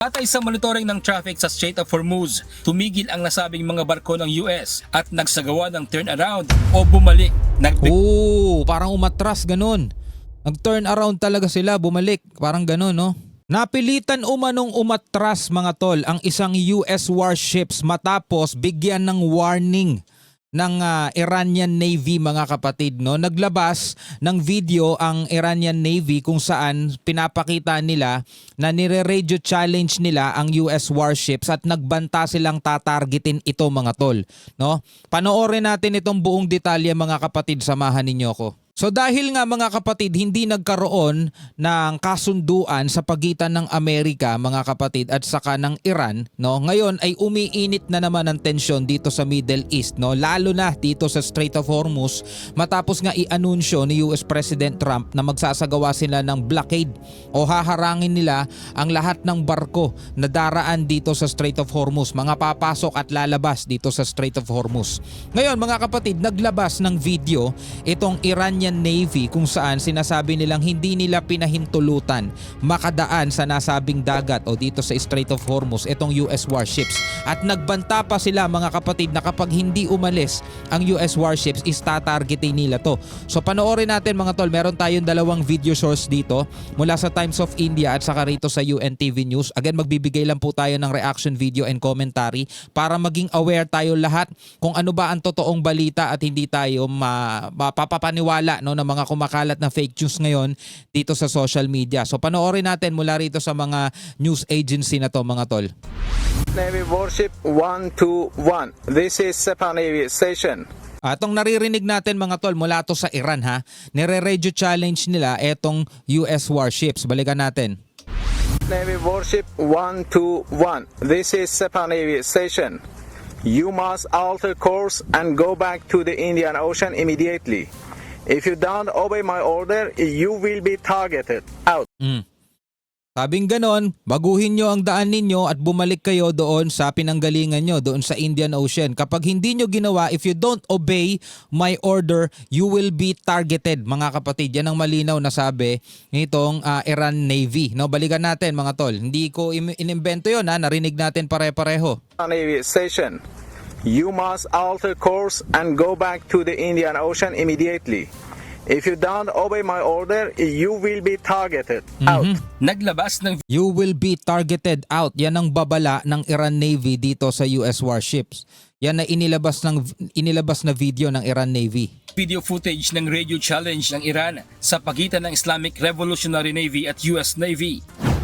Batay sa monitoring ng traffic sa Strait of Hormuz, tumigil ang nasabing mga barko ng US at nagsagawa ng turnaround o bumalik. Parang umatras ganun. Nag-turn around talaga sila, bumalik. Parang ganun, no? Napilitan umanong umatras mga tol ang isang US warships matapos bigyan ng warning ng Iranian Navy mga kapatid, no. Naglabas ng video ang Iranian Navy kung saan pinapakita nila na nire-radio challenge nila ang US warships at nagbanta silang tatargetin ito mga tol, no. Panoorin natin itong buong detalye mga kapatid, samahan ninyo ko. So dahil nga mga kapatid, hindi nagkaroon ng kasunduan sa pagitan ng Amerika mga kapatid at saka ng Iran, no? Ngayon ay umiinit na naman ang tensyon dito sa Middle East, no? Lalo na dito sa Strait of Hormuz matapos nga i-anunsyo ni US President Trump na magsasagawa sila ng blockade o haharangin nila ang lahat ng barko na daraan dito sa Strait of Hormuz, mga papasok at lalabas dito sa Strait of Hormuz. Ngayon mga kapatid, naglabas ng video itong Iranian Navy kung saan sinasabi nilang hindi nila pinahintulutan makadaan sa nasabing dagat o dito sa Strait of Hormuz itong US warships, at nagbanta pa sila mga kapatid na kapag hindi umalis ang US warships is tatargetin nila to. So panoorin natin mga tol, meron tayong dalawang video source dito mula sa Times of India at saka rito sa UNTV News. Again, magbibigay lang po tayo ng reaction video and commentary para maging aware tayo lahat kung ano ba ang totoong balita at hindi tayo mapapaniwala, no, ng mga kumakalat na fake news ngayon dito sa social media. So panoorin natin mula rito sa mga news agency na to mga tol. Navy Warship 121. This is Sepah Navy Station. Atong naririnig natin mga tol mula to sa Iran ha. Nire-radio challenge nila etong US warships. Balikan natin. Navy Warship 121. This is Sepah Navy Station. You must alter course and go back to the Indian Ocean immediately. If you don't obey my order, you will be targeted. Out. Sabing ganon, baguhin nyo ang daan ninyo at bumalik kayo doon sa pinanggalingan nyo, doon sa Indian Ocean. Kapag hindi nyo ginawa, if you don't obey my order, you will be targeted. Mga kapatid, yan ang malinaw na sabi nitong Iran Navy. No, balikan natin mga tol. Hindi ko inimbento yun, narinig natin pare-pareho. Navy Station. You must alter course and go back to the Indian Ocean immediately. If you don't obey my order, you will be targeted. Out. Naglabas ng You will be targeted out. Yan ang babala ng Iran Navy dito sa US warships. Yan na inilabas na video ng Iran Navy. video footage ng radio challenge ng Iran sa pagitan ng Islamic Revolutionary Navy at US Navy.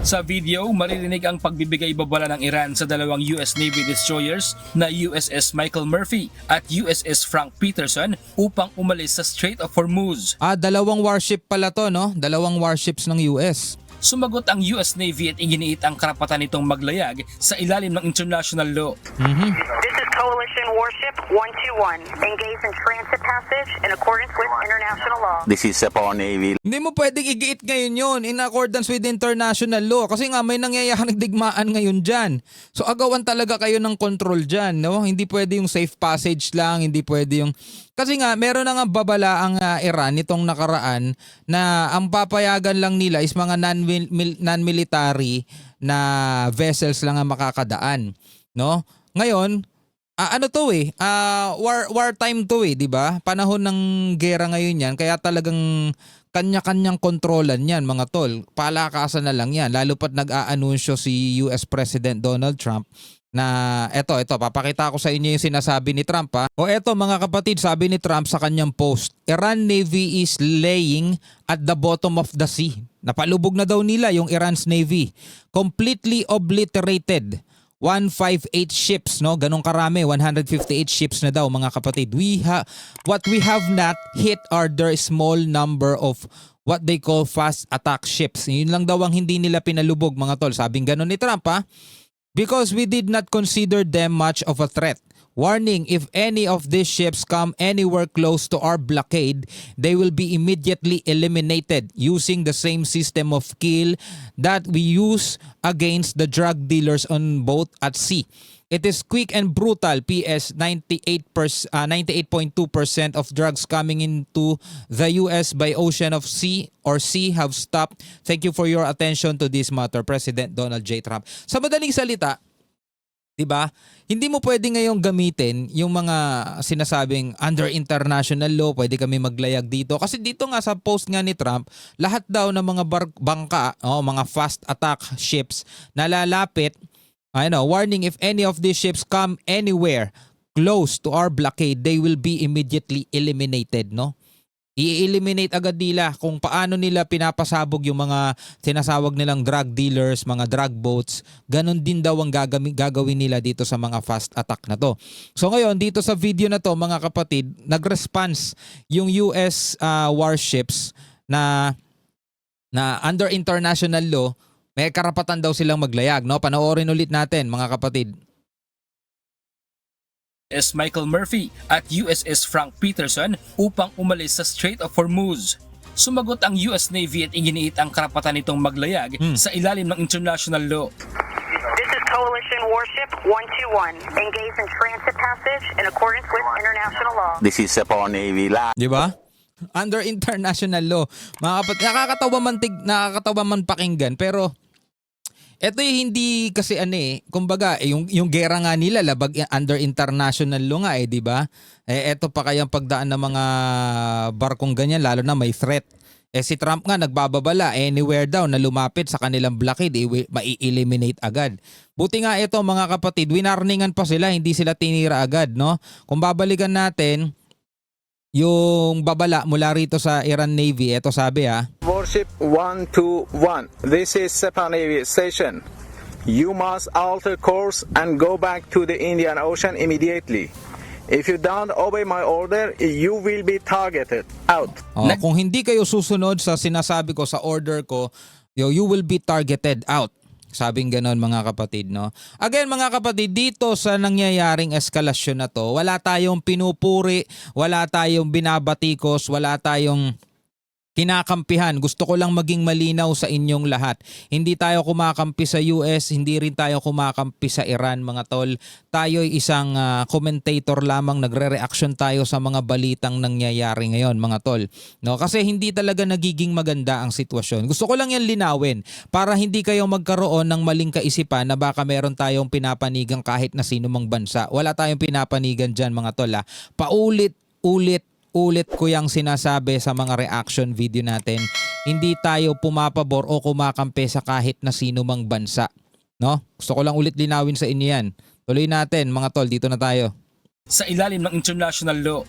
Sa video, maririnig ang pagbibigay babala ng Iran sa dalawang US Navy destroyers na USS Michael Murphy at USS Frank Peterson upang umalis sa Strait of Hormuz. Dalawang warship pala to, no? Dalawang warships ng US. Sumagot ang US Navy at iginiit ang karapatan nitong maglayag sa ilalim ng international law. This is Coalition Warship 121, engaged in transit passage in accordance with international law. This is Sepah Navy. Hindi mo pwedeng igiit ngayon yun in accordance with international law kasi nga may nangyayaring digmaan ngayon dyan. So agawan talaga kayo ng control dyan, no? Hindi pwede yung safe passage lang, hindi pwede yung... Kasi nga meron na nga babala ang Iran nitong nakaraan na ang papayagan lang nila is mga non-military na vessels lang ang makakadaan, no? Ngayon, wartime to di ba? Panahon ng gera ngayon yan, kaya talagang kanya-kanyang kontrolan yan mga tol. Palakasan na lang yan, lalo pat nag-aanunsyo si US President Donald Trump na eto, papakita ko sa inyo yung sinasabi ni Trump ha. O eto mga kapatid, sabi ni Trump sa kanyang post, Iran Navy is laying at the bottom of the sea. Napalubog na daw nila yung Iran's Navy. Completely obliterated. 158 ships, no? Ganong karami, 158 ships na daw mga kapatid. What we have not hit are their small number of what they call fast attack ships. Yun lang daw ang hindi nila pinalubog mga tol. Sabing ganon ni Trump ha. Because we did not consider them much of a threat. Warning, if any of these ships come anywhere close to our blockade, they will be immediately eliminated using the same system of kill that we use against the drug dealers on boat at sea. It is quick and brutal. PS 98.2% of drugs coming into the US by ocean of sea or sea have stopped. Thank you for your attention to this matter, President Donald J. Trump. Sa madaling salita, 'di ba? Hindi mo pwede ngayong gamitin yung mga sinasabing under international law, pwede kami maglayag dito. Kasi dito nga sa post nga ni Trump, lahat daw ng mga bangka, mga fast attack ships na lalapit, warning, if any of these ships come anywhere close to our blockade, they will be immediately eliminated, no? I-eliminate agad nila kung paano nila pinapasabog yung mga sinasawag nilang drug dealers, mga drug boats. Ganon din daw ang gagawin nila dito sa mga fast attack na to. So ngayon, dito sa video na to, mga kapatid, nag-response yung US warships na under international law, may karapatan daw silang maglayag, no? Panoorin ulit natin, mga kapatid. USS Michael Murphy at USS Frank Peterson upang umalis sa Strait of Hormuz. Sumagot ang US Navy at iginiit ang karapatan nitong maglayag sa ilalim ng international law. This is Coalition Warship 121, engaged in transit passage in accordance with international law. This is Japan Navy Land. Di ba? Under international law. Mga kapatid, nakakatawa man pakinggan, pero ito hindi kasi kumbaga yung gera nga nila labag under international law nga di ba? Ito pa kayang pagdaan ng mga barkong ganyan, lalo na may threat. Si Trump nga nagbababala anywhere daw na lumapit sa kanilang blockade, mai-eliminate agad. Buti nga ito, mga kapatid, winarningan pa sila, hindi sila tinira agad, no? Kung babalikan natin yung babala mula rito sa Iran Navy, ito sabi Warship 121, this is Japan Navy Station. You must alter course and go back to the Indian Ocean immediately. If you don't obey my order, you will be targeted. Out. Kung hindi kayo susunod sa sinasabi ko, sa order ko, you will be targeted. Out. Sabing ganon, mga kapatid, no? Again, mga kapatid, dito sa nangyayaring eskalasyon na to, wala tayong pinupuri, wala tayong binabatikos, wala tayong kinakampihan. Gusto ko lang maging malinaw sa inyong lahat. Hindi tayo kumakampi sa US, hindi rin tayo kumakampi sa Iran, mga tol. Tayo ay isang commentator lamang, nagre-reaction tayo sa mga balitang nangyayari ngayon, mga tol. No, kasi hindi talaga nagiging maganda ang sitwasyon. Gusto ko lang yan linawin para hindi kayo magkaroon ng maling kaisipan na baka meron tayong pinapanigang kahit na sino mang bansa. Wala tayong pinapanigan dyan, mga tol. Paulit-ulit ko yung sinasabi sa mga reaction video natin, hindi tayo pumapabor o kumakampi sa kahit na sino mang bansa. No? Gusto ko lang ulit linawin sa inyo yan. Tuloy natin, mga tol, dito na tayo. Sa ilalim ng international law.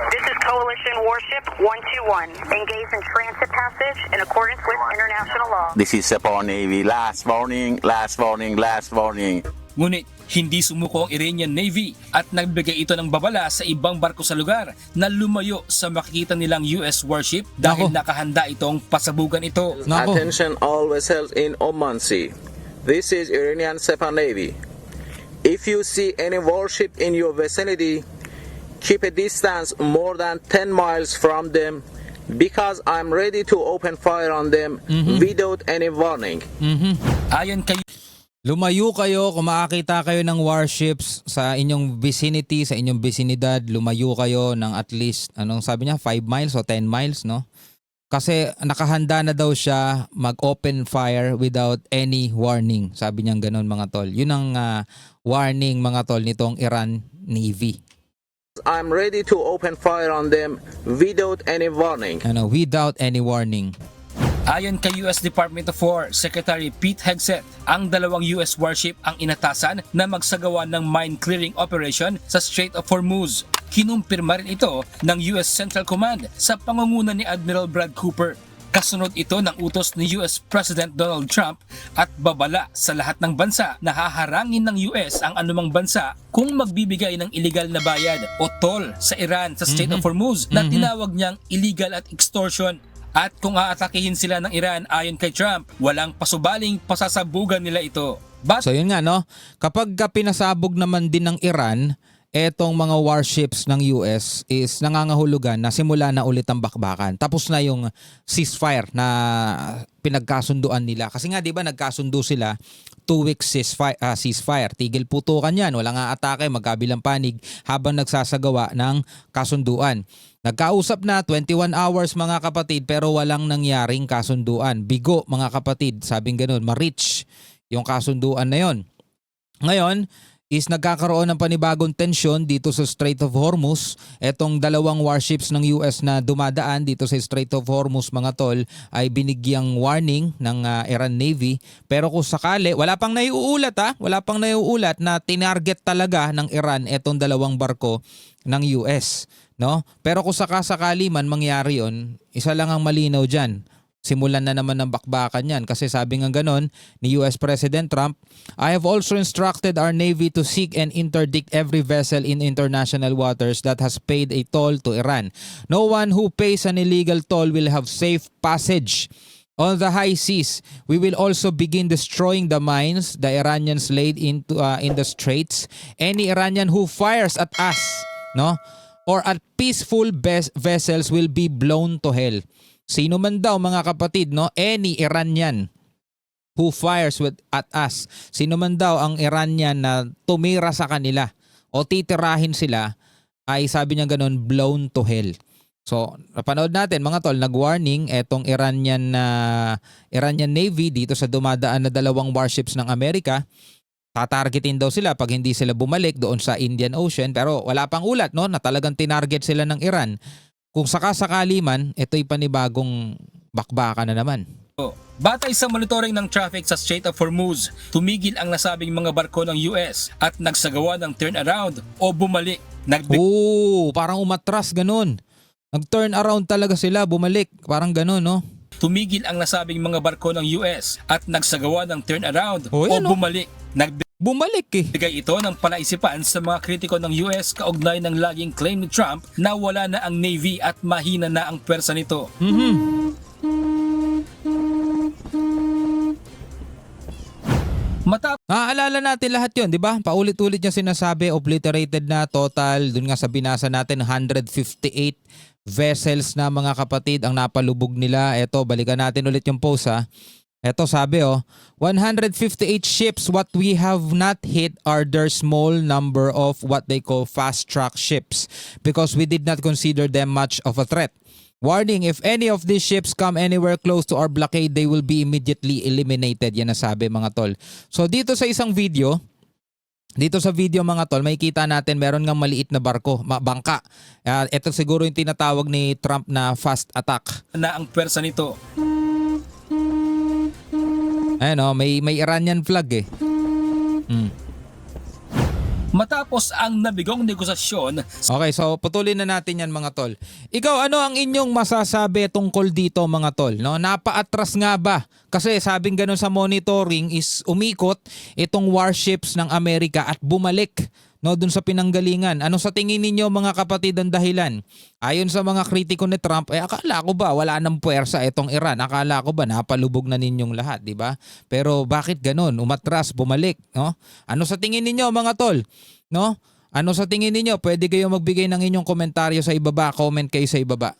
This is Coalition Warship 121, engaged in transit passage in accordance with international law. This is Japan Navy. Last warning, last warning, last warning. Ngunit hindi sumuko ang Iranian Navy at nagbigay ito ng babala sa ibang barko sa lugar na lumayo sa makikita nilang US warship dahil nakahanda itong pasabugan ito. Attention all vessels in Oman Sea. This is Iranian Japan Navy. If you see any warship in your vicinity, keep a distance more than 10 miles from them because I'm ready to open fire on them without any warning. Ayon kay Lumayo kayo kung makakita kayo ng warships sa inyong vicinity, sa inyong vicinidad, lumayo kayo ng at least, sabi niya, 5 miles o 10 miles, no? Kasi nakahanda na daw siya mag-open fire without any warning. Sabi niya ganun, mga tol. Yun ang warning, mga tol, nitong Iran Navy. I'm ready to open fire on them without any warning. Without any warning. Ayon kay US Department of War Secretary Pete Hegseth, ang dalawang US warship ang inatasan na magsagawa ng mine clearing operation sa Strait of Hormuz. Kinumpirma rin ito ng US Central Command sa pangunguna ni Admiral Brad Cooper. Kasunod ito ng utos ni US President Donald Trump at babala sa lahat ng bansa na haharangin ng US ang anumang bansa kung magbibigay ng illegal na bayad o toll sa Iran sa Strait of Hormuz na tinawag niyang illegal at extortion. At kung aatakihin sila ng Iran ayon kay Trump, walang pasubaling pasasabugan nila ito. So yun nga, no? Kapag pinasabog naman din ng Iran, etong mga warships ng US is nangangahulugan na simula na ulit ang bakbakan. Tapos na yung ceasefire na pinagkasunduan nila. Kasi nga 'di ba nagkasundo sila 2 weeks ceasefire. Tigil putukan 'yan, walang aatake, magkabilang panig habang nagsasagawa ng kasunduan. Nagkausap na 21 hours mga kapatid pero walang nangyaring kasunduan. Bigo mga kapatid, sabing ganoon, ma-reach yung kasunduan na 'yon. Ngayon is nagkakaroon ng panibagong tensyon dito sa Strait of Hormuz. Etong dalawang warships ng US na dumadaan dito sa Strait of Hormuz mga tol ay binigyang warning ng Iran Navy. Pero kung sakali, wala pang naiuulat na tinarget talaga ng Iran etong dalawang barko ng US. No? Pero kung sakasakali man mangyari yon, isa lang ang malinaw dyan. Simulan na naman ng bakbakan yan kasi sabi nga ganon ni US President Trump, I have also instructed our Navy to seek and interdict every vessel in international waters that has paid a toll to Iran. No one who pays an illegal toll will have safe passage on the high seas. We will also begin destroying the mines the Iranians laid in the straits. Any Iranian who fires at us, no, or at peaceful vessels will be blown to hell. Sino man daw mga kapatid, no? Any Iranian who fires at us. Sino man daw ang Iranian na tumira sa kanila o titirahin sila ay sabi niya ganun, blown to hell. So, napanood natin mga tol, nag-warning etong Iranian Navy dito sa dumadaan na dalawang warships ng Amerika. Tatargetin daw sila pag hindi sila bumalik doon sa Indian Ocean pero wala pang ulat no na talagang tinarget sila ng Iran. Kung sakasakali man, ito'y panibagong bakbakan na naman. Batay sa monitoring ng traffic sa Strait of Hormuz, tumigil ang nasabing mga barko ng US at nagsagawa ng turnaround o bumalik. Parang umatras ganun. Nag-turn around talaga sila, bumalik. Parang ganun, no? Tumigil ang nasabing mga barko ng US at nagsagawa ng turnaround o Yan, no? bumalik. Bumalik eh. Bigay ito ng palaisipan sa mga kritiko ng US kaugnay ng laging claim ni Trump na wala na ang Navy at mahina na ang pwersa nito. Naaalala natin lahat yun, di ba? Paulit-ulit niya sinasabi, obliterated na total. Dun nga sa binasa natin, 158 vessels na mga kapatid ang napalubog nila. Eto, balikan natin ulit yung post ha. Eto sabi 158 ships. What we have not hit are their small number of what they call fast track ships because we did not consider them much of a threat. Warning, if any of these ships come anywhere close to our blockade, they will be immediately eliminated. Yan ang sabi mga tol. So dito sa isang video, mga tol, makikita natin meron ngang maliit na barko, bangka. Ito siguro yung tinatawag ni Trump na fast attack. Na ang pwersa nito. Ayan may Iranian flag eh. Matapos ang nabigong negosasyon. Okay, so putulin na natin yan mga tol. Ikaw, ano ang inyong masasabi tungkol dito mga tol? No? Napaatras nga ba? Kasi sabing ganun sa monitoring is umikot itong warships ng Amerika at bumalik dun sa pinanggalingan. Ano sa tingin ninyo mga kapatid ang dahilan? Ayon sa mga kritiko ni Trump, akala ko ba wala nang puwersa itong Iran? Akala ko ba napalubog na ninyong lahat, di ba? Pero bakit ganun? Umatras, bumalik, no? Ano sa tingin ninyo mga tol? No? Ano sa tingin ninyo? Pwede kayo magbigay ng inyong komentaryo sa ibaba, comment kayo sa ibaba.